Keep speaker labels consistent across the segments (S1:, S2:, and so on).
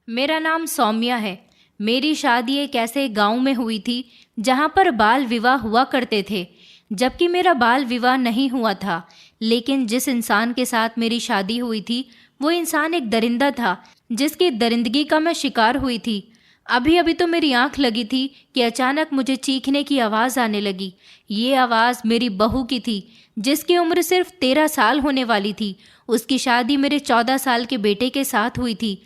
S1: मेरा नाम सौम्या है। मेरी शादी एक ऐसे गांव में हुई थी जहां पर बाल विवाह हुआ करते थे, जबकि मेरा बाल विवाह नहीं हुआ था। लेकिन जिस इंसान के साथ मेरी शादी हुई थी वो इंसान एक दरिंदा था, जिसकी दरिंदगी का मैं शिकार हुई थी। अभी अभी तो मेरी आंख लगी थी कि अचानक मुझे चीखने की आवाज़ आने लगी। ये आवाज़ मेरी बहू की थी, जिसकी उम्र सिर्फ 13 साल होने वाली थी। उसकी शादी मेरे 14 साल के बेटे के साथ हुई थी।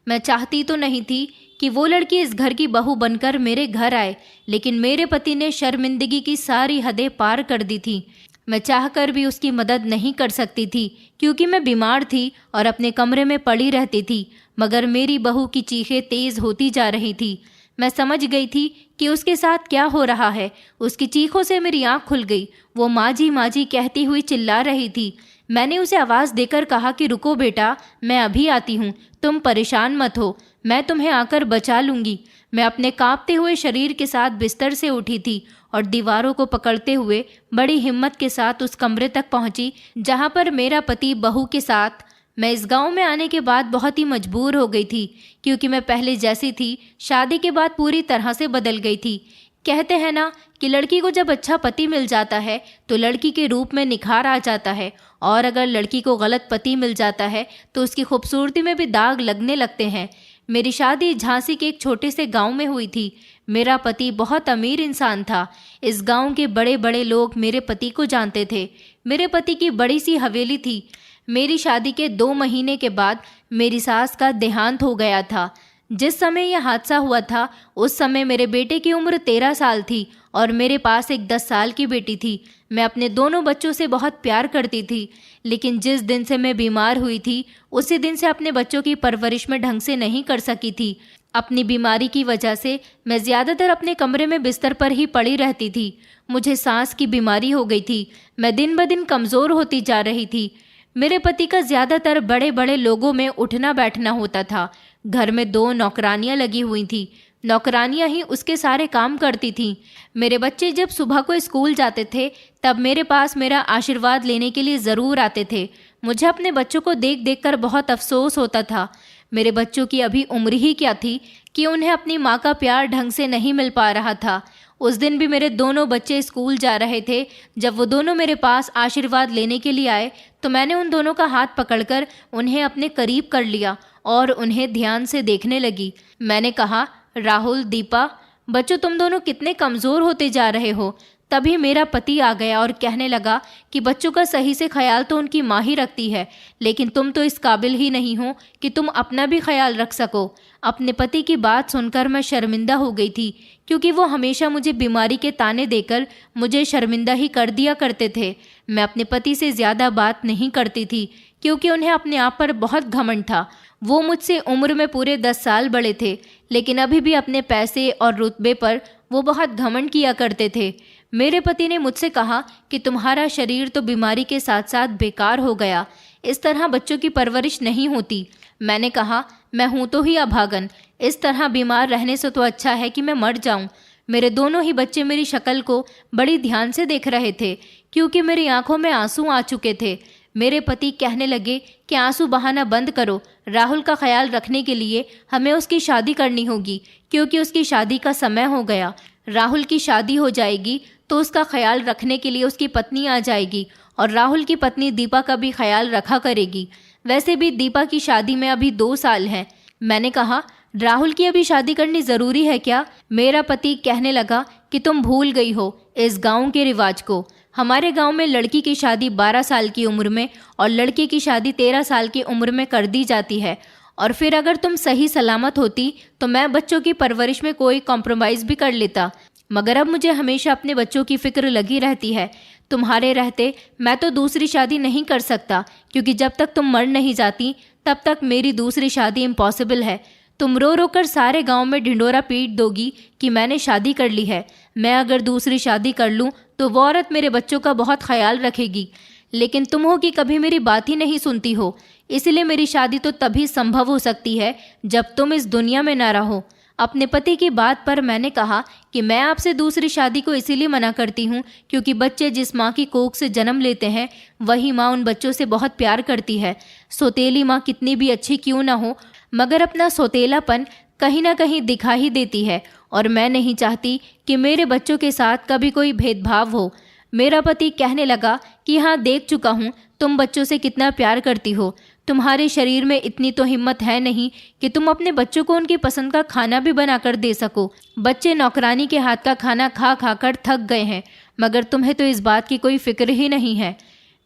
S1: मैं चाहती तो नहीं थी कि वो लड़की इस घर की बहू बनकर मेरे घर आए, लेकिन मेरे पति ने शर्मिंदगी की सारी हदें पार कर दी थी। मैं चाहकर भी उसकी मदद नहीं कर सकती थी, क्योंकि मैं बीमार थी और अपने कमरे में पड़ी रहती थी। मगर मेरी बहू की चीखें तेज़ होती जा रही थी। मैं समझ गई थी कि उसके साथ क्या हो रहा है। उसकी चीखों से मेरी आंख खुल गई। वो माँ जी कहती हुई चिल्ला रही थी। मैंने उसे आवाज़ देकर कहा कि रुको बेटा, मैं अभी आती हूँ, तुम परेशान मत हो, मैं तुम्हें आकर बचा लूँगी। मैं अपने कांपते हुए शरीर के साथ बिस्तर से उठी थी और दीवारों को पकड़ते हुए बड़ी हिम्मत के साथ उस कमरे तक पहुंची जहां पर मेरा पति बहू के साथ। मैं इस गांव में आने के बाद बहुत ही मजबूर हो गई थी, क्योंकि मैं पहले जैसी थी शादी के बाद पूरी तरह से बदल गई थी। कहते हैं ना कि लड़की को जब अच्छा पति मिल जाता है तो लड़की के रूप में निखार आ जाता है, और अगर लड़की को गलत पति मिल जाता है तो उसकी खूबसूरती में भी दाग लगने लगते हैं। मेरी शादी झांसी के एक छोटे से गांव में हुई थी। मेरा पति बहुत अमीर इंसान था। इस गांव के बड़े बड़े लोग मेरे पति को जानते थे। मेरे पति की बड़ी सी हवेली थी। मेरी शादी के 2 महीने के बाद मेरी सास का देहांत हो गया था। जिस समय यह हादसा हुआ था उस समय मेरे बेटे की उम्र 13 साल थी और मेरे पास एक 10 साल की बेटी थी। मैं अपने दोनों बच्चों से बहुत प्यार करती थी, लेकिन जिस दिन से मैं बीमार हुई थी उसी दिन से अपने बच्चों की परवरिश में ढंग से नहीं कर सकी थी। अपनी बीमारी की वजह से मैं ज़्यादातर अपने कमरे में बिस्तर पर ही पड़ी रहती थी। मुझे सांस की बीमारी हो गई थी। मैं दिन ब दिन कमज़ोर होती जा रही थी। मेरे पति का ज़्यादातर बड़े बड़े लोगों में उठना बैठना होता था। घर में 2 नौकरानियां लगी हुई थी। नौकरानियां ही उसके सारे काम करती थीं। मेरे बच्चे जब सुबह को स्कूल जाते थे तब मेरे पास मेरा आशीर्वाद लेने के लिए ज़रूर आते थे। मुझे अपने बच्चों को देख देख कर बहुत अफसोस होता था। मेरे बच्चों की अभी उम्र ही क्या थी कि उन्हें अपनी माँ का प्यार ढंग से नहीं मिल पा रहा था। उस दिन भी मेरे दोनों बच्चे स्कूल जा रहे थे। जब वो दोनों मेरे पास आशीर्वाद लेने के लिए आए तो मैंने उन दोनों का हाथ पकड़कर उन्हें अपने करीब कर लिया और उन्हें ध्यान से देखने लगी। मैंने कहा, राहुल, दीपा, बच्चों तुम दोनों कितने कमज़ोर होते जा रहे हो। तभी मेरा पति आ गया और कहने लगा कि बच्चों का सही से ख्याल तो उनकी माँ ही रखती है, लेकिन तुम तो इस काबिल ही नहीं हो कि तुम अपना भी ख्याल रख सको। अपने पति की बात सुनकर मैं शर्मिंदा हो गई थी, क्योंकि वो हमेशा मुझे बीमारी के ताने देकर मुझे शर्मिंदा ही कर दिया करते थे। मैं अपने पति से ज़्यादा बात नहीं करती थी, क्योंकि उन्हें अपने आप पर बहुत घमंड था। वो मुझसे उम्र में पूरे 10 साल बड़े थे, लेकिन अभी भी अपने पैसे और रुतबे पर वो बहुत घमंड किया करते थे। मेरे पति ने मुझसे कहा कि तुम्हारा शरीर तो बीमारी के साथ साथ बेकार हो गया, इस तरह बच्चों की परवरिश नहीं होती। मैंने कहा, मैं हूँ तो ही अभागन, इस तरह बीमार रहने से तो अच्छा है कि मैं मर जाऊँ। मेरे दोनों ही बच्चे मेरी शक्ल को बड़ी ध्यान से देख रहे थे, क्योंकि मेरी आंखों में आंसू आ चुके थे। मेरे पति कहने लगे कि आंसू बहाना बंद करो, राहुल का ख्याल रखने के लिए हमें उसकी शादी करनी होगी, क्योंकि उसकी शादी का समय हो गया। राहुल की शादी हो जाएगी तो उसका ख्याल रखने के लिए उसकी पत्नी आ जाएगी, और राहुल की पत्नी दीपा का भी ख्याल रखा करेगी। वैसे भी दीपा की शादी में अभी 2 साल हैं। मैंने कहा, राहुल की अभी शादी करनी ज़रूरी है क्या? मेरा पति कहने लगा कि तुम भूल गई हो इस गांव के रिवाज को। हमारे गांव में लड़की की शादी 12 साल की उम्र में और लड़के की शादी 13 साल की उम्र में कर दी जाती है, और फिर अगर तुम सही सलामत होती तो मैं बच्चों की परवरिश में कोई कॉम्प्रोमाइज़ भी कर लेता, मगर अब मुझे हमेशा अपने बच्चों की फिक्र लगी रहती है। तुम्हारे रहते मैं तो दूसरी शादी नहीं कर सकता, क्योंकि जब तक तुम मर नहीं जाती तब तक मेरी दूसरी शादी इम्पॉसिबल है। तुम रो रो कर सारे गांव में ढिंडोरा पीट दोगी कि मैंने शादी कर ली है। मैं अगर दूसरी शादी कर लूं तो वो औरत मेरे बच्चों का बहुत ख्याल रखेगी, लेकिन तुम हो कि कभी मेरी बात ही नहीं सुनती हो। इसलिए मेरी शादी तो तभी संभव हो सकती है जब तुम इस दुनिया में ना रहो। अपने पति की बात पर मैंने कहा कि मैं आपसे दूसरी शादी को इसीलिए मना करती हूँ क्योंकि बच्चे जिस माँ की कोख से जन्म लेते हैं वही माँ उन बच्चों से बहुत प्यार करती है। सौतेली माँ कितनी भी अच्छी क्यों ना हो, मगर अपना सौतेलापन कहीं ना कहीं दिखा ही देती है और मैं नहीं चाहती कि मेरे बच्चों के साथ कभी कोई भेदभाव हो। मेरा पति कहने लगा कि हाँ, देख चुका हूँ तुम बच्चों से कितना प्यार करती हो। तुम्हारे शरीर में इतनी तो हिम्मत है नहीं कि तुम अपने बच्चों को उनकी पसंद का खाना भी बनाकर दे सको। बच्चे नौकरानी के हाथ का खाना खा खा कर थक गए हैं, मगर तुम्हें तो इस बात की कोई फिक्र ही नहीं है।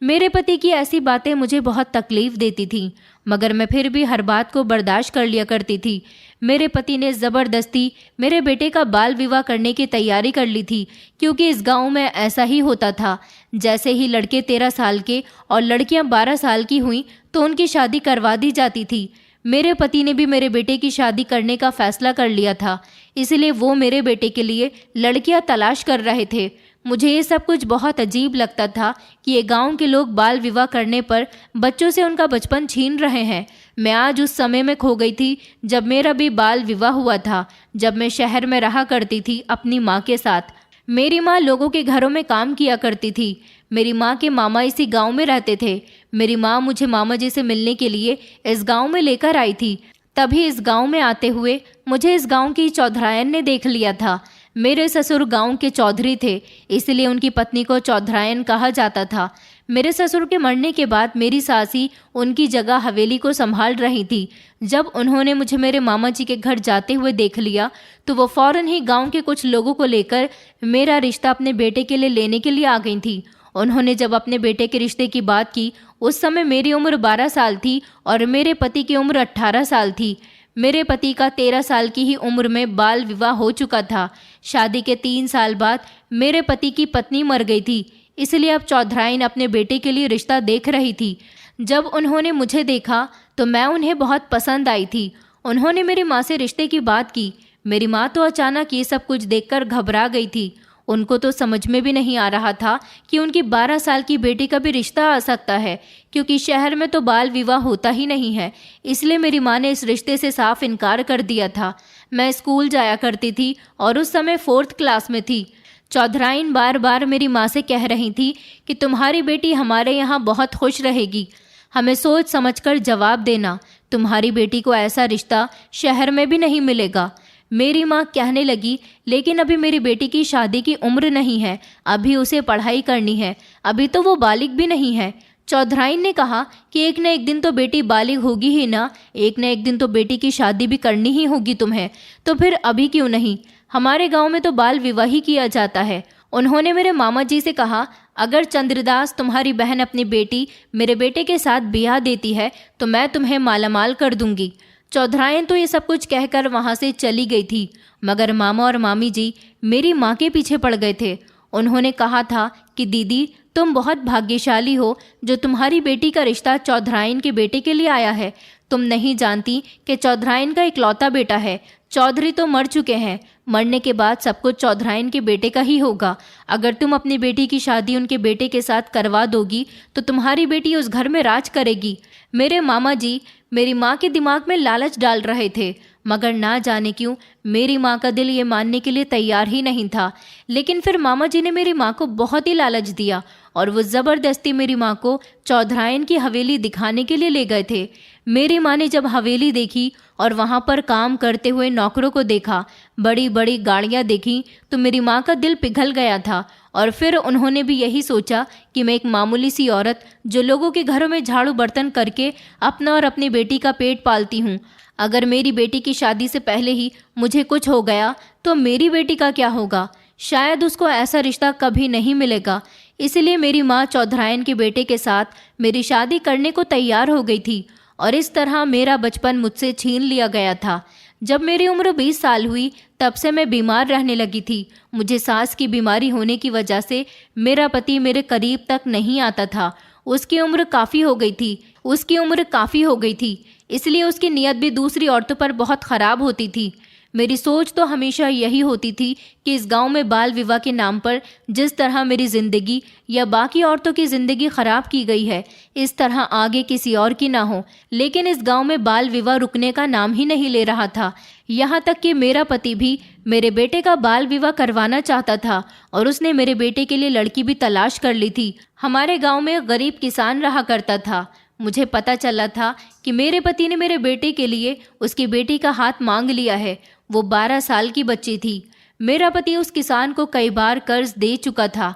S1: मेरे पति की ऐसी बातें मुझे बहुत तकलीफ देती थीं, मगर मैं फिर भी हर बात को बर्दाश्त कर लिया करती थी। मेरे पति ने ज़बरदस्ती मेरे बेटे का बाल विवाह करने की तैयारी कर ली थी, क्योंकि इस गांव में ऐसा ही होता था। जैसे ही लड़के 13 साल के और लड़कियां 12 साल की हुईं तो उनकी शादी करवा दी जाती थी। मेरे पति ने भी मेरे बेटे की शादी करने का फैसला कर लिया था, इसलिए वो मेरे बेटे के लिए लड़कियां तलाश कर रहे थे। मुझे ये सब कुछ बहुत अजीब लगता था कि ये गांव के लोग बाल विवाह करने पर बच्चों से उनका बचपन छीन रहे हैं। मैं आज उस समय में खो गई थी जब मेरा भी बाल विवाह हुआ था, जब मैं शहर में रहा करती थी अपनी माँ के साथ। मेरी माँ लोगों के घरों में काम किया करती थी। मेरी माँ के मामा इसी गांव में रहते थे। मेरी माँ मुझे मामा जी से मिलने के लिए इस गांव में लेकर आई थी। तभी इस गांव में आते हुए मुझे इस गांव की चौधरायन ने देख लिया था। मेरे ससुर गांव के चौधरी थे, इसलिए उनकी पत्नी को चौधरायन कहा जाता था। मेरे ससुर के मरने के बाद मेरी सासी उनकी जगह हवेली को संभाल रही थी। जब उन्होंने मुझे मेरे मामा जी के घर जाते हुए देख लिया तो वो फौरन ही गांव के कुछ लोगों को लेकर मेरा रिश्ता अपने बेटे के लिए लेने के लिए आ गई थी। उन्होंने जब अपने बेटे के रिश्ते की बात की, उस समय मेरी उम्र 12 साल थी और मेरे पति की उम्र 18 साल थी। मेरे पति का 13 साल की ही उम्र में बाल विवाह हो चुका था। शादी के 3 साल बाद मेरे पति की पत्नी मर गई थी, इसलिए अब चौधराइन अपने बेटे के लिए रिश्ता देख रही थी। जब उन्होंने मुझे देखा तो मैं उन्हें बहुत पसंद आई थी। उन्होंने मेरी माँ से रिश्ते की बात की। मेरी माँ तो अचानक ये सब कुछ देखकर घबरा गई थी। उनको तो समझ में भी नहीं आ रहा था कि उनकी 12 साल की बेटी का भी रिश्ता आ सकता है, क्योंकि शहर में तो बाल विवाह होता ही नहीं है। इसलिए मेरी माँ ने इस रिश्ते से साफ इनकार कर दिया था। मैं स्कूल जाया करती थी और उस समय 4th क्लास में थी। चौधराइन बार बार मेरी माँ से कह रही थी कि तुम्हारी बेटी हमारे यहाँ बहुत खुश रहेगी, हमें सोच समझकर जवाब देना, तुम्हारी बेटी को ऐसा रिश्ता शहर में भी नहीं मिलेगा। मेरी माँ कहने लगी, लेकिन अभी मेरी बेटी की शादी की उम्र नहीं है, अभी उसे पढ़ाई करनी है, अभी तो वो बालिग भी नहीं है। चौधराइन ने कहा कि एक न एक दिन तो बेटी बालिग होगी ही ना, एक न एक दिन तो बेटी की शादी भी करनी ही होगी तुम्हें, तो फिर अभी क्यों नहीं? हमारे गांव में तो बाल विवाह ही किया जाता है। उन्होंने मेरे मामा जी से कहा, अगर चंद्रदास तुम्हारी बहन अपनी बेटी मेरे बेटे के साथ ब्याह देती है तो मैं तुम्हें मालामाल कर दूंगी। चौधराइन तो ये सब कुछ कहकर वहाँ से चली गई थी, मगर मामा और मामी जी मेरी माँ के पीछे पड़ गए थे। उन्होंने कहा था कि दीदी, तुम बहुत भाग्यशाली हो जो तुम्हारी बेटी का रिश्ता चौधराइन के बेटे के लिए आया है। तुम नहीं जानती कि चौधराइन का इकलौता बेटा है। चौधरी तो मर चुके हैं, मरने के बाद सब कुछ चौधराइन के बेटे का ही होगा। अगर तुम अपनी बेटी की शादी उनके बेटे के साथ करवा दोगी तो तुम्हारी बेटी उस घर में राज करेगी। मेरे मामा जी मेरी माँ के दिमाग में लालच डाल रहे थे, मगर ना जाने क्यों मेरी माँ का दिल ये मानने के लिए तैयार ही नहीं था। लेकिन फिर मामा जी ने मेरी माँ को बहुत ही लालच दिया और वो ज़बरदस्ती मेरी माँ को चौधराइन की हवेली दिखाने के लिए ले गए थे। मेरी माँ ने जब हवेली देखी और वहाँ पर काम करते हुए नौकरों को देखा, बड़ी बड़ी गाड़ियाँ देखी, तो मेरी माँ का दिल पिघल गया था। और फिर उन्होंने भी यही सोचा कि मैं एक मामूली सी औरत जो लोगों के घरों में झाड़ू बर्तन करके अपना और अपनी बेटी का पेट पालती हूँ, अगर मेरी बेटी की शादी से पहले ही मुझे कुछ हो गया तो मेरी बेटी का क्या होगा? शायद उसको ऐसा रिश्ता कभी नहीं मिलेगा। इसलिए मेरी माँ चौधराइन के बेटे के साथ मेरी शादी करने को तैयार हो गई थी और इस तरह मेरा बचपन मुझसे छीन लिया गया था। जब मेरी उम्र 20 साल हुई तब से मैं बीमार रहने लगी थी। मुझे सांस की बीमारी होने की वजह से मेरा पति मेरे करीब तक नहीं आता था। उसकी उम्र काफ़ी हो गई थी, इसलिए उसकी नीयत भी दूसरी औरतों पर बहुत ख़राब होती थी। मेरी सोच तो हमेशा यही होती थी कि इस गांव में बाल विवाह के नाम पर जिस तरह मेरी ज़िंदगी या बाकी औरतों की ज़िंदगी ख़राब की गई है, इस तरह आगे किसी और की ना हो। लेकिन इस गांव में बाल विवाह रुकने का नाम ही नहीं ले रहा था। यहाँ तक कि मेरा पति भी मेरे बेटे का बाल विवाह करवाना चाहता था और उसने मेरे बेटे के लिए लड़की भी तलाश कर ली थी। हमारे गाँव में गरीब किसान रहा करता था। मुझे पता चला था कि मेरे पति ने मेरे बेटे के लिए उसकी बेटी का हाथ मांग लिया है। वो 12 साल की बच्ची थी। मेरा पति उस किसान को कई बार कर्ज दे चुका था,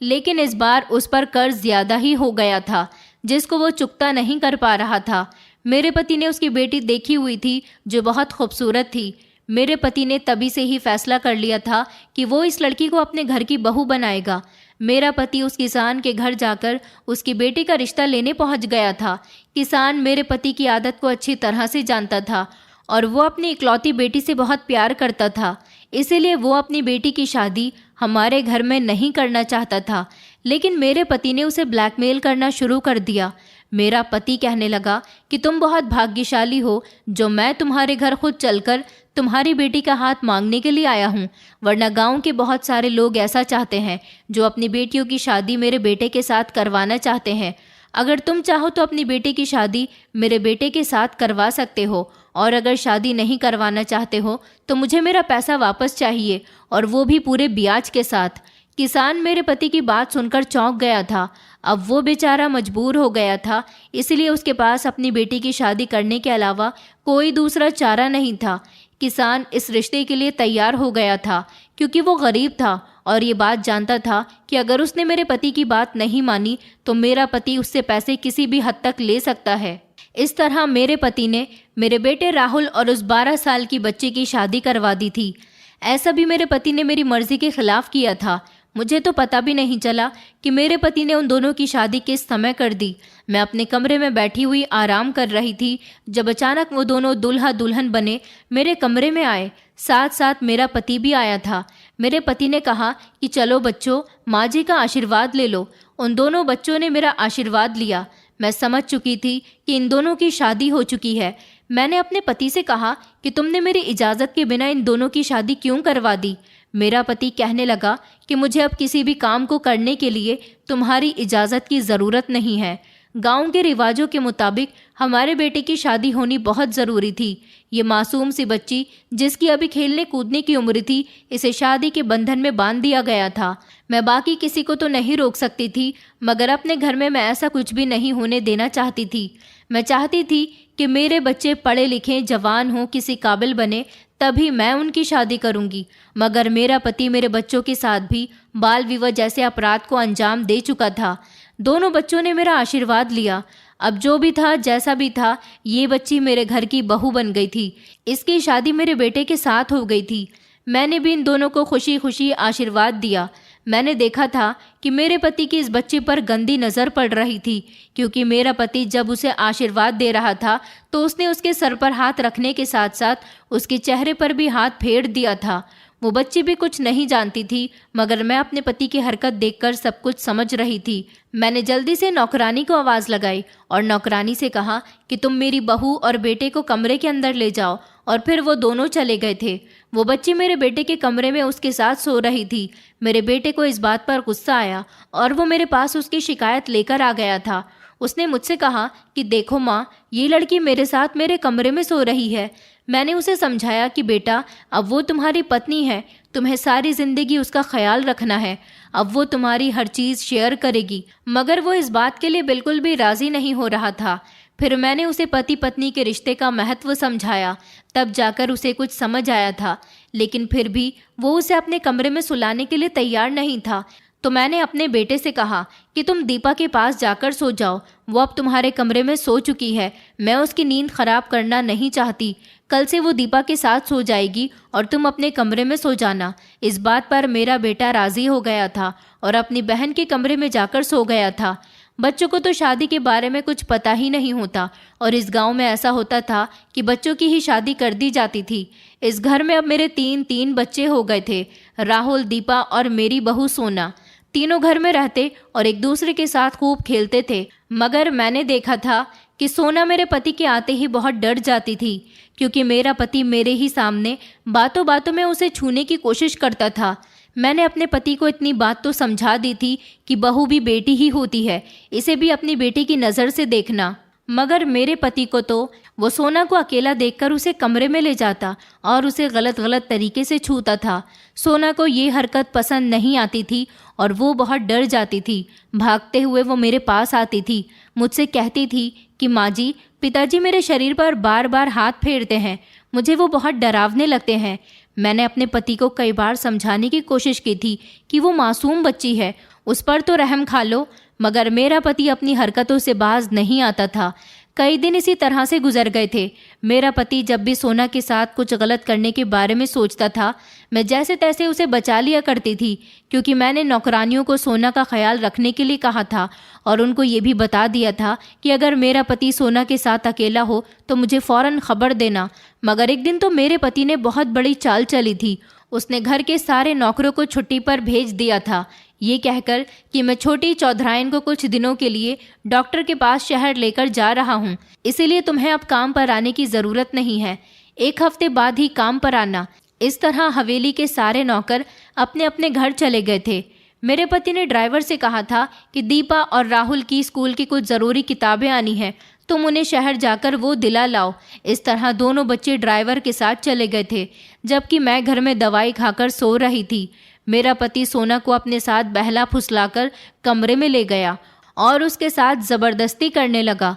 S1: लेकिन इस बार उस पर कर्ज ज्यादा ही हो गया था, जिसको वो चुकता नहीं कर पा रहा था। मेरे पति ने उसकी बेटी देखी हुई थी जो बहुत खूबसूरत थी। मेरे पति ने तभी से ही फैसला कर लिया था कि वो इस लड़की को अपने घर की बहू बनाएगा। मेरा पति उस किसान के घर जाकर उसकी बेटी का रिश्ता लेने पहुंच गया था। किसान मेरे पति की आदत को अच्छी तरह से जानता था और वो अपनी इकलौती बेटी से बहुत प्यार करता था। इसीलिए वो अपनी बेटी की शादी हमारे घर में नहीं करना चाहता था, लेकिन मेरे पति ने उसे ब्लैकमेल करना शुरू कर दिया। मेरा पति कहने लगा कि तुम बहुत भाग्यशाली हो जो मैं तुम्हारे घर खुद चलकर तुम्हारी बेटी का हाथ मांगने के लिए आया हूँ, वरना गांव के बहुत सारे लोग ऐसा चाहते हैं जो अपनी बेटियों की शादी मेरे बेटे के साथ करवाना चाहते हैं। अगर तुम चाहो तो अपनी बेटे की शादी मेरे बेटे के साथ करवा सकते हो, और अगर शादी नहीं करवाना चाहते हो तो मुझे मेरा पैसा वापस चाहिए, और वो भी पूरे ब्याज के साथ। किसान मेरे पति की बात सुनकर चौंक गया था। अब वो बेचारा मजबूर हो गया था, इसलिए उसके पास अपनी बेटी की शादी करने के अलावा कोई दूसरा चारा नहीं था। किसान इस रिश्ते के लिए तैयार हो गया था क्योंकि वो गरीब था और ये बात जानता था कि अगर उसने मेरे पति की बात नहीं मानी तो मेरा पति उससे पैसे किसी भी हद तक ले सकता है। इस तरह मेरे पति ने मेरे बेटे राहुल और उस 12 साल की बच्ची की शादी करवा दी थी। ऐसा भी मेरे पति ने मेरी मर्जी के खिलाफ किया था। मुझे तो पता भी नहीं चला कि मेरे पति ने उन दोनों की शादी किस समय कर दी। मैं अपने कमरे में बैठी हुई आराम कर रही थी जब अचानक वो दोनों दूल्हा दुल्हन बने मेरे कमरे में आए। साथ साथ मेरा पति भी आया था। मेरे पति ने कहा कि चलो बच्चों, माँ जी का आशीर्वाद ले लो। उन दोनों बच्चों ने मेरा आशीर्वाद लिया। मैं समझ चुकी थी कि इन दोनों की शादी हो चुकी है। मैंने अपने पति से कहा कि तुमने मेरी इजाज़त के बिना इन दोनों की शादी क्यों करवा दी। मेरा पति कहने लगा कि मुझे अब किसी भी काम को करने के लिए तुम्हारी इजाज़त की ज़रूरत नहीं है। गांव के रिवाजों के मुताबिक हमारे बेटे की शादी होनी बहुत ज़रूरी थी। ये मासूम सी बच्ची जिसकी अभी खेलने कूदने की उम्र थी, इसे शादी के बंधन में बांध दिया गया था। मैं बाकी किसी को तो नहीं रोक सकती थी, मगर अपने घर में मैं ऐसा कुछ भी नहीं होने देना चाहती थी। मैं चाहती थी कि मेरे बच्चे पढ़े लिखे, जवान हों, किसी काबिल बने, तभी मैं उनकी शादी करूंगी। मगर मेरा पति मेरे बच्चों के साथ भी बाल विवाह जैसे अपराध को अंजाम दे चुका था। दोनों बच्चों ने मेरा आशीर्वाद लिया। अब जो भी था, जैसा भी था, ये बच्ची मेरे घर की बहू बन गई थी। इसकी शादी मेरे बेटे के साथ हो गई थी। मैंने भी इन दोनों को खुशी खुशी आशीर्वाद दिया। मैंने देखा था कि मेरे पति की इस बच्चे पर गंदी नज़र पड़ रही थी, क्योंकि मेरा पति जब उसे आशीर्वाद दे रहा था तो उसने उसके सर पर हाथ रखने के साथ साथ उसके चेहरे पर भी हाथ फेर दिया था। वो बच्ची भी कुछ नहीं जानती थी, मगर मैं अपने पति की हरकत देखकर सब कुछ समझ रही थी। मैंने जल्दी से नौकरानी को आवाज़ लगाई और नौकरानी से कहा कि तुम मेरी बहू और बेटे को कमरे के अंदर ले जाओ, और फिर वो दोनों चले गए थे। वो बच्ची मेरे बेटे के कमरे में उसके साथ सो रही थी। मेरे बेटे को इस बात पर गुस्सा आया और वो मेरे पास उसकी शिकायत लेकर आ गया था। उसने मुझसे कहा कि देखो माँ, ये लड़की मेरे साथ मेरे कमरे में सो रही है। मैंने उसे समझाया कि बेटा, अब वो तुम्हारी पत्नी है, तुम्हें सारी ज़िंदगी उसका ख्याल रखना है। अब वो तुम्हारी हर चीज़ शेयर करेगी। मगर वो इस बात के लिए बिल्कुल भी राज़ी नहीं हो रहा था। फिर मैंने उसे पति पत्नी के रिश्ते का महत्व समझाया, तब जाकर उसे कुछ समझ आया था। लेकिन फिर भी वो उसे अपने कमरे में सुलाने के लिए तैयार नहीं था। तो मैंने अपने बेटे से कहा कि तुम दीपा के पास जाकर सो जाओ। वो अब तुम्हारे कमरे में सो चुकी है। मैं उसकी नींद खराब करना नहीं चाहती। कल से वो दीपा के साथ सो जाएगी और तुम अपने कमरे में सो जाना। इस बात पर मेरा बेटा राज़ी हो गया था और अपनी बहन के कमरे में जाकर सो गया था। बच्चों को तो शादी के बारे में कुछ पता ही नहीं होता, और इस गांव में ऐसा होता था कि बच्चों की ही शादी कर दी जाती थी। इस घर में अब मेरे तीन बच्चे हो गए थे, राहुल, दीपा और मेरी बहू सोना। तीनों घर में रहते और एक दूसरे के साथ खूब खेलते थे। मगर मैंने देखा था कि सोना मेरे पति के आते ही बहुत डर जाती थी, क्योंकि मेरा पति मेरे ही सामने बातों बातों में उसे छूने की कोशिश करता था। मैंने अपने पति को इतनी बात तो समझा दी थी कि बहू भी बेटी ही होती है, इसे भी अपनी बेटी की नज़र से देखना। मगर मेरे पति को तो वो सोना को अकेला देखकर उसे कमरे में ले जाता और उसे गलत गलत तरीके से छूता था। सोना को ये हरकत पसंद नहीं आती थी और वो बहुत डर जाती थी। भागते हुए वो मेरे पास आती थी, मुझसे कहती थी कि माँ जी, पिताजी मेरे शरीर पर बार बार हाथ फेरते हैं, मुझे वो बहुत डरावने लगते हैं। मैंने अपने पति को कई बार समझाने की कोशिश की थी कि वो मासूम बच्ची है, उस पर तो रहम खा लो, मगर मेरा पति अपनी हरकतों से बाज नहीं आता था। कई दिन इसी तरह से गुजर गए थे। मेरा पति जब भी सोना के साथ कुछ गलत करने के बारे में सोचता था, मैं जैसे तैसे उसे बचा लिया करती थी, क्योंकि मैंने नौकरानियों को सोना का ख्याल रखने के लिए कहा था और उनको ये भी बता दिया था कि अगर मेरा पति सोना के साथ अकेला हो तो मुझे फ़ौरन खबर देना। मगर एक दिन तो मेरे पति ने बहुत बड़ी चाल चली थी। उसने घर के सारे नौकरों को छुट्टी पर भेज दिया था, ये कहकर कि मैं छोटी चौधराइन को कुछ दिनों के लिए डॉक्टर के पास शहर लेकर जा रहा हूँ, इसीलिए तुम्हें अब काम पर आने की ज़रूरत नहीं है, 1 हफ्ते बाद ही काम पर आना। इस तरह हवेली के सारे नौकर अपने अपने घर चले गए थे। मेरे पति ने ड्राइवर से कहा था कि दीपा और राहुल की स्कूल की कुछ ज़रूरी किताबें आनी हैं, तुम उन्हें शहर जाकर वो दिला लाओ। इस तरह दोनों बच्चे ड्राइवर के साथ चले गए थे, जबकि मैं घर में दवाई खाकर सो रही थी। मेरा पति सोना को अपने साथ बहला फुसलाकर कमरे में ले गया और उसके साथ ज़बरदस्ती करने लगा।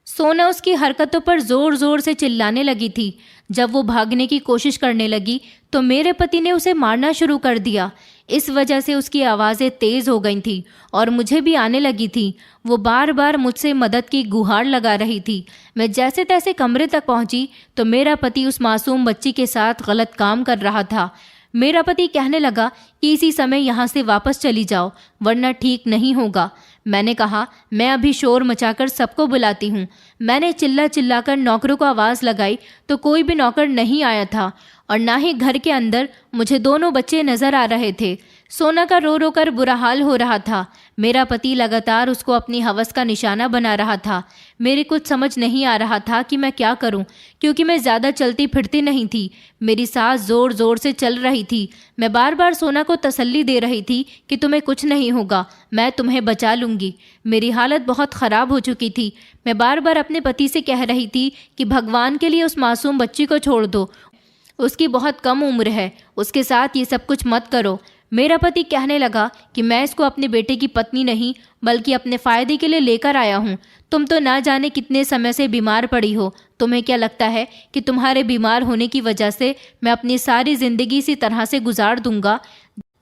S1: सोना उसकी हरकतों पर ज़ोर ज़ोर से चिल्लाने लगी थी। जब वो भागने की कोशिश करने लगी तो मेरे पति ने उसे मारना शुरू कर दिया। इस वजह से उसकी आवाज़ें तेज़ हो गई थी और मुझे भी आने लगी थी। वो बार बार मुझसे मदद की गुहार लगा रही थी। मैं जैसे तैसे कमरे तक पहुंची तो मेरा पति उस मासूम बच्ची के साथ गलत काम कर रहा था। मेरा पति कहने लगा कि इसी समय यहाँ से वापस चली जाओ, वरना ठीक नहीं होगा। मैंने कहा, मैं अभी शोर मचाकर सबको बुलाती हूँ। मैंने चिल्ला चिल्लाकर नौकरों को आवाज़ लगाई तो कोई भी नौकर नहीं आया था और ना ही घर के अंदर मुझे दोनों बच्चे नज़र आ रहे थे। सोना का रो रो कर बुरा हाल हो रहा था। मेरा पति लगातार उसको अपनी हवस का निशाना बना रहा था। मेरे कुछ समझ नहीं आ रहा था कि मैं क्या करूं, क्योंकि मैं ज़्यादा चलती फिरती नहीं थी। मेरी सांस ज़ोर ज़ोर से चल रही थी। मैं बार बार सोना को तसल्ली दे रही थी कि तुम्हें कुछ नहीं होगा, मैं तुम्हें बचा लूँगी। मेरी हालत बहुत ख़राब हो चुकी थी। मैं बार बार अपने पति से कह रही थी कि भगवान के लिए उस मासूम बच्ची को छोड़ दो, उसकी बहुत कम उम्र है, उसके साथ ये सब कुछ मत करो। मेरा पति कहने लगा कि मैं इसको अपने बेटे की पत्नी नहीं बल्कि अपने फ़ायदे के लिए लेकर आया हूँ। तुम तो ना जाने कितने समय से बीमार पड़ी हो। तुम्हें क्या लगता है कि तुम्हारे बीमार होने की वजह से मैं अपनी सारी ज़िंदगी इसी तरह से गुजार दूंगा?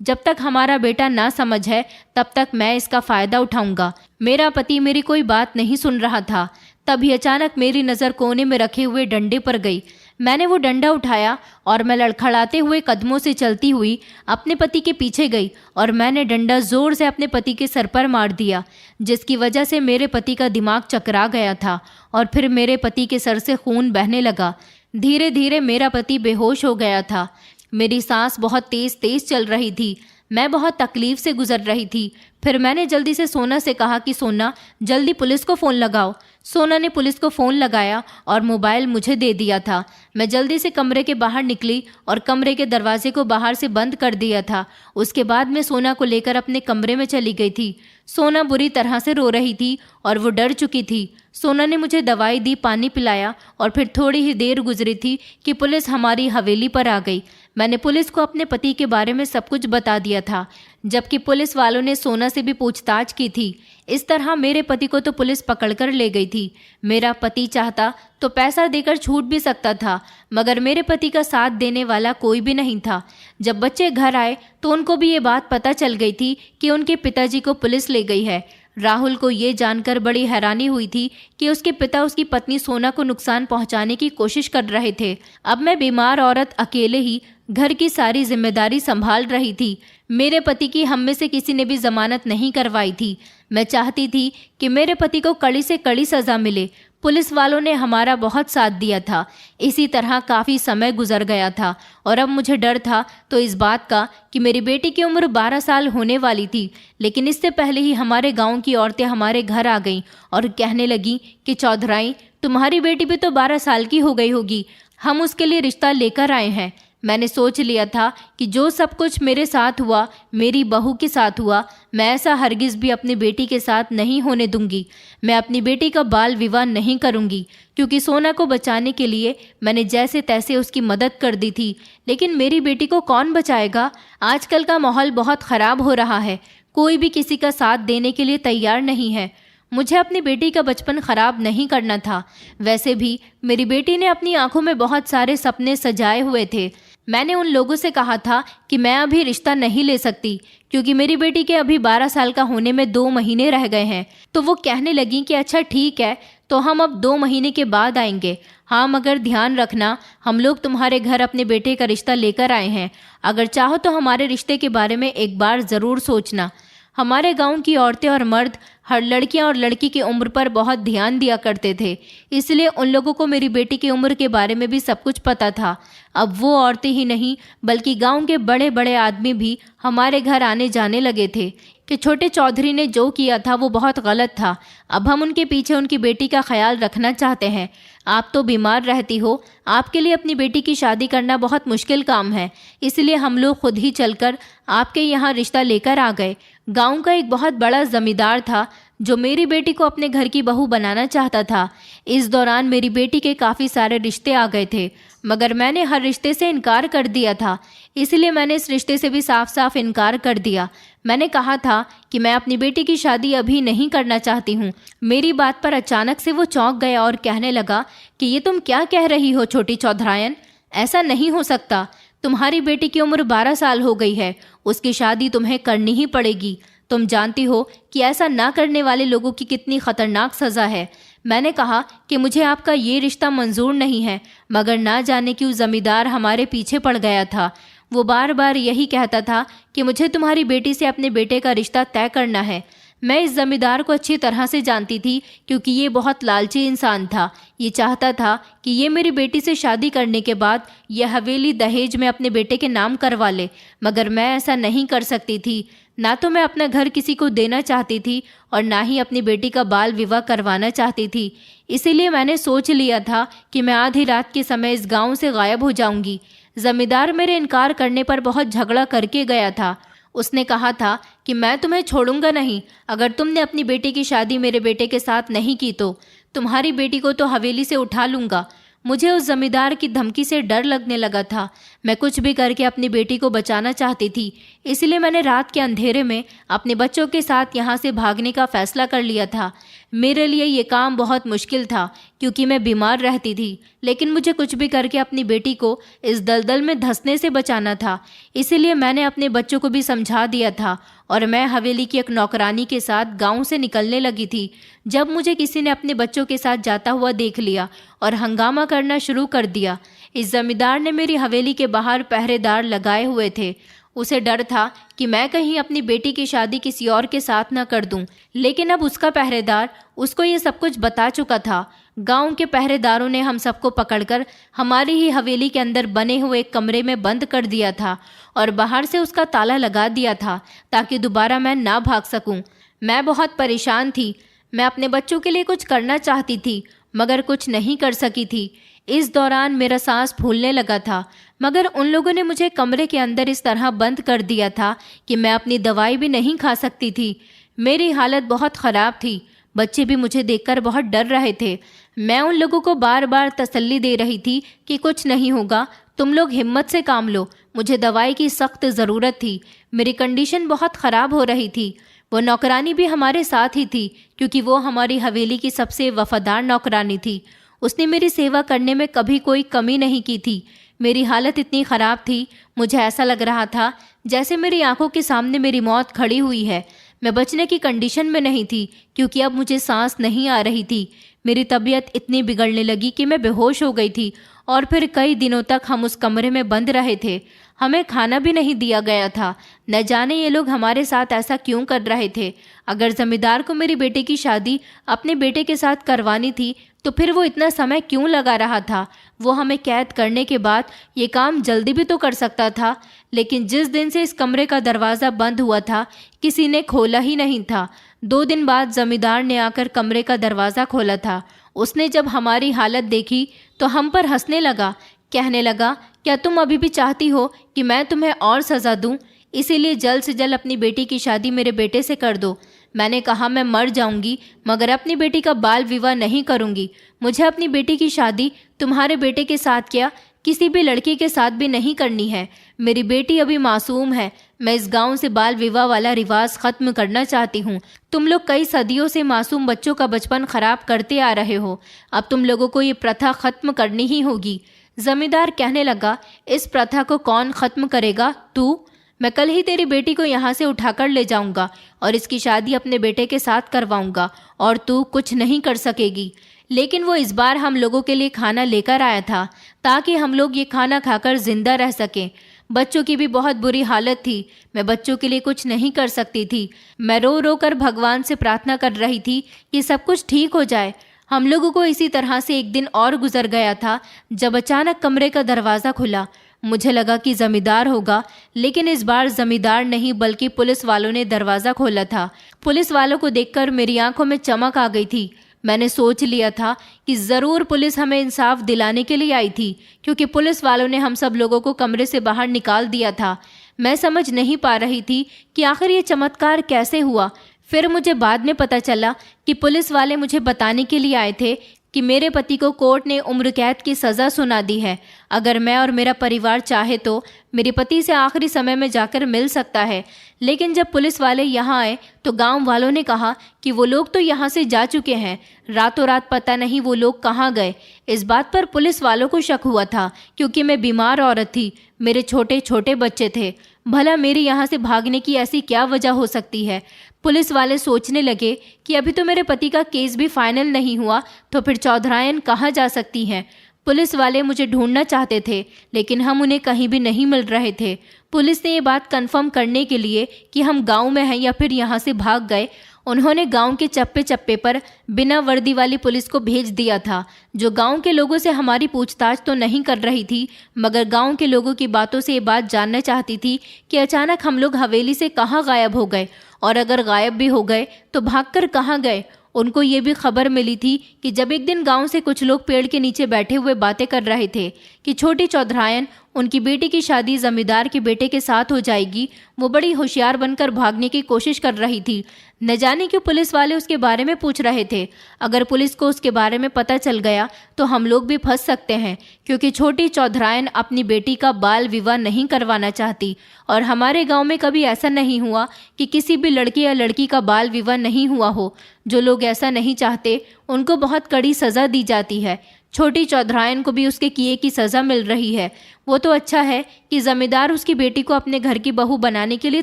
S1: जब तक हमारा बेटा ना समझ है तब तक मैं इसका फ़ायदा उठाऊंगा। मेरा पति मेरी कोई बात नहीं सुन रहा था। तभी अचानक मेरी नज़र कोने में रखे हुए डंडे पर गई। मैंने वो डंडा उठाया और मैं लड़खड़ाते हुए कदमों से चलती हुई अपने पति के पीछे गई और मैंने डंडा ज़ोर से अपने पति के सर पर मार दिया, जिसकी वजह से मेरे पति का दिमाग चकरा गया था और फिर मेरे पति के सर से खून बहने लगा। धीरे धीरे मेरा पति बेहोश हो गया था। मेरी सांस बहुत तेज़ तेज़ चल रही थी। मैं बहुत तकलीफ़ से गुजर रही थी। फिर मैंने जल्दी से सोना से कहा कि सोना, जल्दी पुलिस को फ़ोन लगाओ। सोना ने पुलिस को फ़ोन लगाया और मोबाइल मुझे दे दिया था। मैं जल्दी से कमरे के बाहर निकली और कमरे के दरवाजे को बाहर से बंद कर दिया था। उसके बाद मैं सोना को लेकर अपने कमरे में चली गई थी। सोना बुरी तरह से रो रही थी और वो डर चुकी थी। सोना ने मुझे दवाई दी, पानी पिलाया और फिर थोड़ी ही देर गुजरी थी कि पुलिस हमारी हवेली पर आ गई। मैंने पुलिस को अपने पति के बारे में सब कुछ बता दिया था, जबकि पुलिस वालों ने सोना से भी पूछताछ की थी। इस तरह मेरे पति को तो पुलिस पकड़कर ले गई थी। मेरा पति चाहता तो पैसा देकर छूट भी सकता था, मगर मेरे पति का साथ देने वाला कोई भी नहीं था। जब बच्चे घर आए तो उनको भी ये बात पता चल गई थी कि उनके पिताजी को पुलिस ले गई है। राहुल को ये जानकर बड़ी हैरानी हुई थी कि उसके पिता उसकी पत्नी सोना को नुकसान पहुंचाने की कोशिश कर रहे थे। अब मैं बीमार औरत अकेले ही घर की सारी जिम्मेदारी संभाल रही थी। मेरे पति की हम में से किसी ने भी जमानत नहीं करवाई थी। मैं चाहती थी कि मेरे पति को कड़ी से कड़ी सज़ा मिले। पुलिस वालों ने हमारा बहुत साथ दिया था। इसी तरह काफ़ी समय गुजर गया था और अब मुझे डर था तो इस बात का कि मेरी बेटी की उम्र 12 साल होने वाली थी। लेकिन इससे पहले ही हमारे गांव की औरतें हमारे घर आ गईं और कहने लगी कि चौधराई, तुम्हारी बेटी भी तो 12 साल की हो गई होगी, हम उसके लिए रिश्ता लेकर आए हैं। मैंने सोच लिया था कि जो सब कुछ मेरे साथ हुआ, मेरी बहू के साथ हुआ, मैं ऐसा हरगिज़ भी अपनी बेटी के साथ नहीं होने दूंगी। मैं अपनी बेटी का बाल विवाह नहीं करूंगी, क्योंकि सोना को बचाने के लिए मैंने जैसे तैसे उसकी मदद कर दी थी। लेकिन मेरी बेटी को कौन बचाएगा? आजकल का माहौल बहुत ख़राब हो रहा है। कोई भी किसी का साथ देने के लिए तैयार नहीं है। मुझे अपनी बेटी का बचपन खराब नहीं करना था। वैसे भी मेरी बेटी ने अपनी आंखों में बहुत सारे सपने सजाए हुए थे। मैंने उन लोगों से कहा था कि मैं अभी रिश्ता नहीं ले सकती क्योंकि मेरी बेटी के अभी 12 साल का होने में 2 महीने रह गए हैं। तो वो कहने लगी कि अच्छा ठीक है, तो हम अब 2 महीने के बाद आएंगे। हाँ, मगर ध्यान रखना, हम लोग तुम्हारे घर अपने बेटे का रिश्ता लेकर आए हैं। अगर चाहो तो हमारे रिश्ते के बारे में एक बार ज़रूर सोचना। हमारे गांव की औरतें और मर्द हर लड़कियां और लड़की की उम्र पर बहुत ध्यान दिया करते थे, इसलिए उन लोगों को मेरी बेटी की उम्र के बारे में भी सब कुछ पता था। अब वो औरतें ही नहीं बल्कि गांव के बड़े बड़े आदमी भी हमारे घर आने जाने लगे थे कि छोटे चौधरी ने जो किया था वो बहुत गलत था। अब हम उनके पीछे उनकी बेटी का ख्याल रखना चाहते हैं। आप तो बीमार रहती हो, आपके लिए अपनी बेटी की शादी करना बहुत मुश्किल काम है, इसलिए हम लोग खुद ही चलकर आपके यहाँ रिश्ता लेकर आ गए। गांव का एक बहुत बड़ा जमींदार था जो मेरी बेटी को अपने घर की बहू बनाना चाहता था। इस दौरान मेरी बेटी के काफ़ी सारे रिश्ते आ गए थे, मगर मैंने हर रिश्ते से इनकार कर दिया था। इसलिए मैंने इस रिश्ते से भी साफ साफ इनकार कर दिया। मैंने कहा था कि मैं अपनी बेटी की शादी अभी नहीं करना चाहती हूँ। मेरी बात पर अचानक से वो चौंक गया और कहने लगा कि ये तुम क्या कह रही हो छोटी चौधरायन, ऐसा नहीं हो सकता। तुम्हारी बेटी की उम्र 12 साल हो गई है, उसकी शादी तुम्हें करनी ही पड़ेगी। तुम जानती हो कि ऐसा ना करने वाले लोगों की कितनी खतरनाक सज़ा है। मैंने कहा कि मुझे आपका ये रिश्ता मंजूर नहीं है, मगर ना जाने क्यों ज़मींदार हमारे पीछे पड़ गया था। वो बार बार यही कहता था कि मुझे तुम्हारी बेटी से अपने बेटे का रिश्ता तय करना है। मैं इस जमींदार को अच्छी तरह से जानती थी क्योंकि ये बहुत लालची इंसान था। ये चाहता था कि ये मेरी बेटी से शादी करने के बाद यह हवेली दहेज में अपने बेटे के नाम करवा ले, मगर मैं ऐसा नहीं कर सकती थी। ना तो मैं अपना घर किसी को देना चाहती थी और ना ही अपनी बेटी का बाल विवाह करवाना चाहती थी। इसीलिए मैंने सोच लिया था कि मैं आधी रात के समय इस गांव से गायब हो जाऊंगी। जमींदार मेरे इनकार करने पर बहुत झगड़ा करके गया था। उसने कहा था कि मैं तुम्हें छोड़ूंगा नहीं, अगर तुमने अपनी बेटी की शादी मेरे बेटे के साथ नहीं की तो तुम्हारी बेटी को तो हवेली से उठा लूंगा। मुझे उस जमींदार की धमकी से डर लगने लगा था। मैं कुछ भी करके अपनी बेटी को बचाना चाहती थी, इसलिए मैंने रात के अंधेरे में अपने बच्चों के साथ यहाँ से भागने का फैसला कर लिया था। मेरे लिए ये काम बहुत मुश्किल था क्योंकि मैं बीमार रहती थी, लेकिन मुझे कुछ भी करके अपनी बेटी को इस दलदल में धंसने से बचाना था। इसीलिए मैंने अपने बच्चों को भी समझा दिया था और मैं हवेली की एक नौकरानी के साथ गांव से निकलने लगी थी जब मुझे किसी ने अपने बच्चों के साथ जाता हुआ देख लिया और हंगामा करना शुरू कर दिया। इस जमींदार ने मेरी हवेली के बाहर पहरेदार लगाए हुए थे। उसे डर था कि मैं कहीं अपनी बेटी की शादी किसी और के साथ न कर दूं, लेकिन अब उसका पहरेदार उसको ये सब कुछ बता चुका था। गांव के पहरेदारों ने हम सबको पकड़कर हमारी ही हवेली के अंदर बने हुए एक कमरे में बंद कर दिया था और बाहर से उसका ताला लगा दिया था ताकि दोबारा मैं ना भाग सकूं। मैं बहुत परेशान थी। मैं अपने बच्चों के लिए कुछ करना चाहती थी मगर कुछ नहीं कर सकी थी। इस दौरान मेरा सांस फूलने लगा था, मगर उन लोगों ने मुझे कमरे के अंदर इस तरह बंद कर दिया था कि मैं अपनी दवाई भी नहीं खा सकती थी। मेरी हालत बहुत ख़राब थी। बच्चे भी मुझे देखकर बहुत डर रहे थे। मैं उन लोगों को बार बार तसल्ली दे रही थी कि कुछ नहीं होगा, तुम लोग हिम्मत से काम लो। मुझे दवाई की सख्त ज़रूरत थी। मेरी कंडीशन बहुत ख़राब हो रही थी। वो नौकरानी भी हमारे साथ ही थी क्योंकि वो हमारी हवेली की सबसे वफादार नौकरानी थी। उसने मेरी सेवा करने में कभी कोई कमी नहीं की थी। मेरी हालत इतनी ख़राब थी, मुझे ऐसा लग रहा था जैसे मेरी आंखों के सामने मेरी मौत खड़ी हुई है। मैं बचने की कंडीशन में नहीं थी क्योंकि अब मुझे सांस नहीं आ रही थी। मेरी तबीयत इतनी बिगड़ने लगी कि मैं बेहोश हो गई थी और फिर कई दिनों तक हम उस कमरे में बंद रहे थे। हमें खाना भी नहीं दिया गया था। न जाने ये लोग हमारे साथ ऐसा क्यों कर रहे थे। अगर जमींदार को मेरी बेटे की शादी अपने बेटे के साथ करवानी थी तो फिर वो इतना समय क्यों लगा रहा था। वो हमें कैद करने के बाद ये काम जल्दी भी तो कर सकता था, लेकिन जिस दिन से इस कमरे का दरवाज़ा बंद हुआ था किसी ने खोला ही नहीं था। 2 दिन बाद जमींदार ने आकर कमरे का दरवाज़ा खोला था। उसने जब हमारी हालत देखी तो हम पर हंसने लगा। कहने लगा, क्या तुम अभी भी चाहती हो कि मैं तुम्हें और सज़ा दूं? इसीलिए जल्द से जल्द अपनी बेटी की शादी मेरे बेटे से कर दो। मैंने कहा, मैं मर जाऊंगी मगर अपनी बेटी का बाल विवाह नहीं करूंगी। मुझे अपनी बेटी की शादी तुम्हारे बेटे के साथ क्या किसी भी लड़की के साथ भी नहीं करनी है। मेरी बेटी अभी मासूम है। मैं इस गांव से बाल विवाह वाला रिवाज खत्म करना चाहती हूँ। तुम लोग कई सदियों से मासूम बच्चों का बचपन खराब करते आ रहे हो। अब तुम लोगों को ये प्रथा खत्म करनी ही होगी। जमींदार कहने लगा, इस प्रथा को कौन खत्म करेगा? तू। मैं कल ही तेरी बेटी को यहाँ से उठाकर ले जाऊंगा और इसकी शादी अपने बेटे के साथ करवाऊंगा और तू कुछ नहीं कर सकेगी। लेकिन वो इस बार हम लोगों के लिए खाना लेकर आया था ताकि हम लोग ये खाना खाकर जिंदा रह सकें। बच्चों की भी बहुत बुरी हालत थी। मैं बच्चों के लिए कुछ नहीं कर सकती थी। मैं रो रो कर भगवान से प्रार्थना कर रही थी कि सब कुछ ठीक हो जाए। हम लोगों को इसी तरह से एक दिन और गुजर गया था जब अचानक कमरे का दरवाज़ा खुला। मुझे लगा कि जमींदार होगा, लेकिन इस बार जमींदार नहीं बल्कि पुलिस वालों ने दरवाज़ा खोला था। पुलिस वालों को देखकर मेरी आंखों में चमक आ गई थी। मैंने सोच लिया था कि ज़रूर पुलिस हमें इंसाफ दिलाने के लिए आई थी, क्योंकि पुलिस वालों ने हम सब लोगों को कमरे से बाहर निकाल दिया था। मैं समझ नहीं पा रही थी कि आखिर ये चमत्कार कैसे हुआ। फिर मुझे बाद में पता चला कि पुलिस वाले मुझे बताने के लिए आए थे कि मेरे पति को कोर्ट ने उम्र कैद की सज़ा सुना दी है। अगर मैं और मेरा परिवार चाहे तो मेरे पति से आखिरी समय में जाकर मिल सकता है। लेकिन जब पुलिस वाले यहाँ आए तो गांव वालों ने कहा कि वो लोग तो यहाँ से जा चुके हैं। रातों रात पता नहीं वो लोग कहाँ गए। इस बात पर पुलिस वालों को शक हुआ था, क्योंकि मैं बीमार औरत थी, मेरे छोटे छोटे बच्चे थे। भला मेरे यहाँ से भागने की ऐसी क्या वजह हो सकती है? पुलिस वाले सोचने लगे कि अभी तो मेरे पति का केस भी फाइनल नहीं हुआ, तो फिर चौधरायन कहाँ जा सकती हैं। पुलिस वाले मुझे ढूंढना चाहते थे, लेकिन हम उन्हें कहीं भी नहीं मिल रहे थे। पुलिस ने ये बात कंफर्म करने के लिए कि हम गांव में हैं या फिर यहाँ से भाग गए, उन्होंने गांव के चप्पे चप्पे पर बिना वर्दी वाली पुलिस को भेज दिया था, जो गांव के लोगों से हमारी पूछताछ तो नहीं कर रही थी, मगर गांव के लोगों की बातों से ये बात जानना चाहती थी कि अचानक हम लोग हवेली से कहाँ गायब हो गए, और अगर गायब भी हो गए तो भागकर कहाँ गए। उनको ये भी खबर मिली थी कि जब एक दिन गांव से कुछ लोग पेड़ के नीचे बैठे हुए बातें कर रहे थे कि छोटी चौधरायन, उनकी बेटी की शादी जमींदार के बेटे के साथ हो जाएगी, वो बड़ी होशियार बनकर भागने की कोशिश कर रही थी। न जाने क्यों पुलिस वाले उसके बारे में पूछ रहे थे। अगर पुलिस को उसके बारे में पता चल गया तो हम लोग भी फंस सकते हैं, क्योंकि छोटी चौधरायन अपनी बेटी का बाल विवाह नहीं करवाना चाहती, और हमारे गांव में कभी ऐसा नहीं हुआ कि किसी भी लड़के या लड़की का बाल विवाह नहीं हुआ हो। जो लोग ऐसा नहीं चाहते उनको बहुत कड़ी सज़ा दी जाती है। छोटी चौधरायन को भी उसके किए की सज़ा मिल रही है। वो तो अच्छा है कि जमींदार उसकी बेटी को अपने घर की बहू बनाने के लिए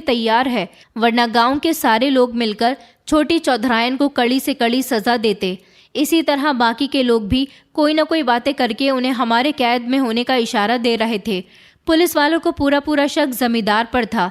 S1: तैयार है, वरना गांव के सारे लोग मिलकर छोटी चौधरायन को कड़ी से कड़ी सज़ा देते। इसी तरह बाकी के लोग भी कोई ना कोई बातें करके उन्हें हमारे कैद में होने का इशारा दे रहे थे। पुलिस वालों को पूरा शक जमींदार पर था।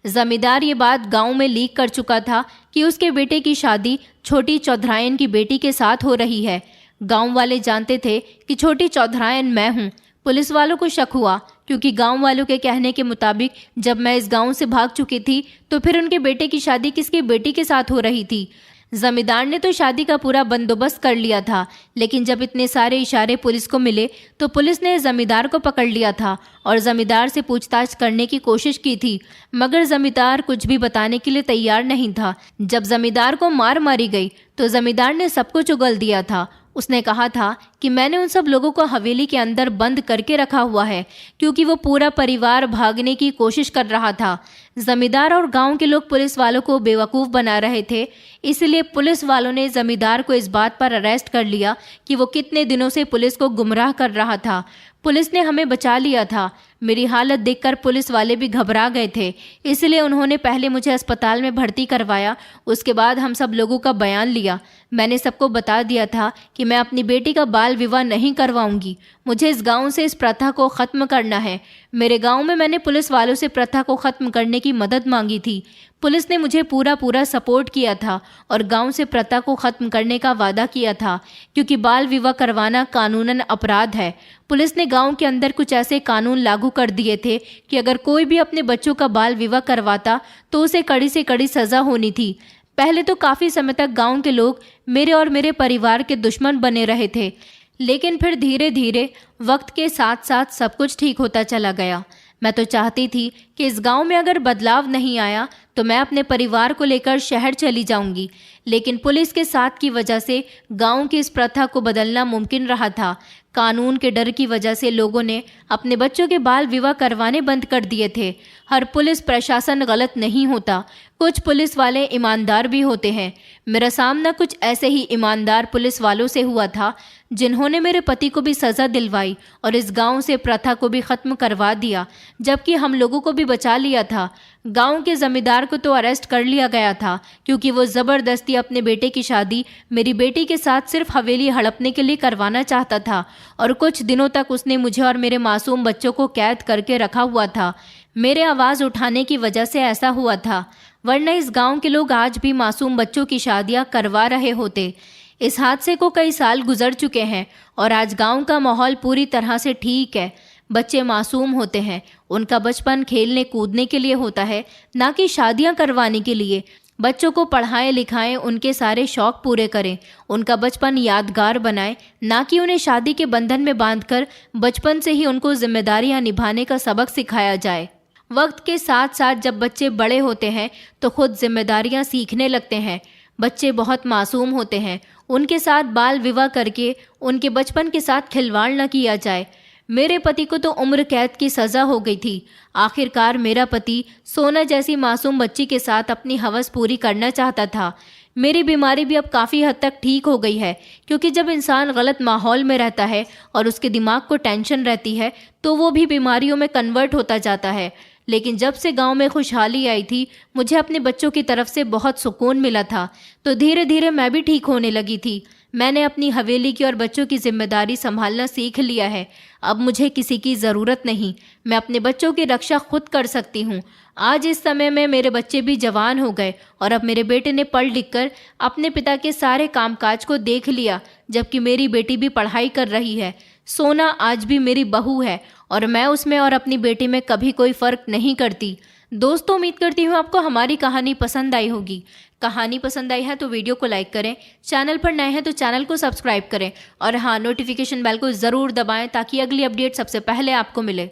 S1: जमींदार ये बात गांव में लीक कर चुका था कि उसके बेटे की शादी छोटी चौधरायन की बेटी के साथ हो रही है। गांव वाले जानते थे कि छोटी चौधरायन मैं हूँ। पुलिस वालों को शक हुआ, क्योंकि गांव वालों के कहने के मुताबिक जब मैं इस गांव से भाग चुकी थी तो फिर उनके बेटे की शादी किसकी बेटी के साथ हो रही थी। जमींदार ने तो शादी का पूरा बंदोबस्त कर लिया था, लेकिन जब इतने सारे इशारे पुलिस को मिले तो पुलिस ने जमींदार को पकड़ लिया था और जमींदार से पूछताछ करने की कोशिश की थी, मगर जमींदार कुछ भी बताने के लिए तैयार नहीं था। जब जमींदार को मार मारी गई तो जमींदार ने सब कुछ उगल दिया था। उसने कहा था कि मैंने उन सब लोगों को हवेली के अंदर बंद करके रखा हुआ है, क्योंकि वो पूरा परिवार भागने की कोशिश कर रहा था। जमींदार और गांव के लोग पुलिस वालों को बेवकूफ़ बना रहे थे, इसलिए पुलिस वालों ने जमींदार को इस बात पर अरेस्ट कर लिया कि वो कितने दिनों से पुलिस को गुमराह कर रहा था। पुलिस ने हमें बचा लिया था। मेरी हालत देखकर पुलिस वाले भी घबरा गए थे, इसलिए उन्होंने पहले मुझे अस्पताल में भर्ती करवाया। उसके बाद हम सब लोगों का बयान लिया। मैंने सबको बता दिया था कि मैं अपनी बेटी का बाल विवाह नहीं करवाऊंगी। मुझे इस गांव से इस प्रथा को ख़त्म करना है। मेरे गांव में मैंने पुलिस वालों से प्रथा को ख़त्म करने की मदद मांगी थी। पुलिस ने मुझे पूरा सपोर्ट किया था और गांव से प्रथा को ख़त्म करने का वादा किया था, क्योंकि बाल विवाह करवाना कानूनन अपराध है। पुलिस ने गांव के अंदर कुछ ऐसे कानून लागू कर दिए थे कि अगर कोई भी अपने बच्चों का बाल विवाह करवाता तो उसे कड़ी से कड़ी सज़ा होनी थी। पहले तो काफ़ी समय तक गांव के लोग मेरे और मेरे परिवार के दुश्मन बने रहे थे, लेकिन फिर धीरे धीरे वक्त के साथ साथ सब कुछ ठीक होता चला गया। मैं तो चाहती थी कि इस गांव में अगर बदलाव नहीं आया तो मैं अपने परिवार को लेकर शहर चली जाऊंगी, लेकिन पुलिस के साथ की वजह से गांव की इस प्रथा को बदलना मुमकिन रहा था। कानून के डर की वजह से लोगों ने अपने बच्चों के बाल विवाह करवाने बंद कर दिए थे। हर पुलिस प्रशासन गलत नहीं होता, कुछ पुलिस वाले ईमानदार भी होते हैं। मेरा सामना कुछ ऐसे ही ईमानदार पुलिस वालों से हुआ था, जिन्होंने मेरे पति को भी सज़ा दिलवाई और इस गांव से प्रथा को भी ख़त्म करवा दिया, जबकि हम लोगों को भी बचा लिया था। गांव के जमींदार को तो अरेस्ट कर लिया गया था, क्योंकि वो ज़बरदस्ती अपने बेटे की शादी मेरी बेटी के साथ सिर्फ हवेली हड़पने के लिए करवाना चाहता था, और कुछ दिनों तक उसने मुझे और मेरे मासूम बच्चों को कैद करके रखा हुआ था। मेरे आवाज़ उठाने की वजह से ऐसा हुआ था, वरना इस गांव के लोग आज भी मासूम बच्चों की शादियां करवा रहे होते। इस हादसे को कई साल गुजर चुके हैं और आज गांव का माहौल पूरी तरह से ठीक है। बच्चे मासूम होते हैं, उनका बचपन खेलने कूदने के लिए होता है, ना कि शादियां करवाने के लिए। बच्चों को पढ़ाएं लिखाएं, उनके सारे शौक पूरे करें, उनका बचपन यादगार बनाएं, ना कि उन्हें शादी के बंधन में बांधकर बचपन से ही उनको जिम्मेदारियां निभाने का सबक सिखाया जाए। वक्त के साथ साथ जब बच्चे बड़े होते हैं तो खुद जिम्मेदारियां सीखने लगते हैं। बच्चे बहुत मासूम होते हैं, उनके साथ बाल विवाह करके उनके बचपन के साथ खिलवाड़ न किया जाए। मेरे पति को तो उम्र कैद की सज़ा हो गई थी। आखिरकार मेरा पति सोना जैसी मासूम बच्ची के साथ अपनी हवस पूरी करना चाहता था। मेरी बीमारी भी अब काफ़ी हद तक ठीक हो गई है, क्योंकि जब इंसान गलत माहौल में रहता है और उसके दिमाग को टेंशन रहती है तो वो भी बीमारियों में कन्वर्ट होता जाता है। लेकिन जब से गांव में खुशहाली आई थी, मुझे अपने बच्चों की तरफ से बहुत सुकून मिला था, तो धीरे धीरे मैं भी ठीक होने लगी थी। मैंने अपनी हवेली की और बच्चों की जिम्मेदारी संभालना सीख लिया है। अब मुझे किसी की ज़रूरत नहीं, मैं अपने बच्चों की रक्षा खुद कर सकती हूँ। आज इस समय में मेरे बच्चे भी जवान हो गए और अब मेरे बेटे ने पढ़ लिख कर अपने पिता के सारे कामकाज को देख लिया, जबकि मेरी बेटी भी पढ़ाई कर रही है। सोना आज भी मेरी बहू है और मैं उसमें और अपनी बेटी में कभी कोई फ़र्क नहीं करती। दोस्तों, उम्मीद करती हूँ आपको हमारी कहानी पसंद आई होगी। कहानी पसंद आई है तो वीडियो को लाइक करें, चैनल पर नए हैं तो चैनल को सब्सक्राइब करें और हाँ, नोटिफिकेशन बेल को ज़रूर दबाएं ताकि अगली अपडेट सबसे पहले आपको मिले।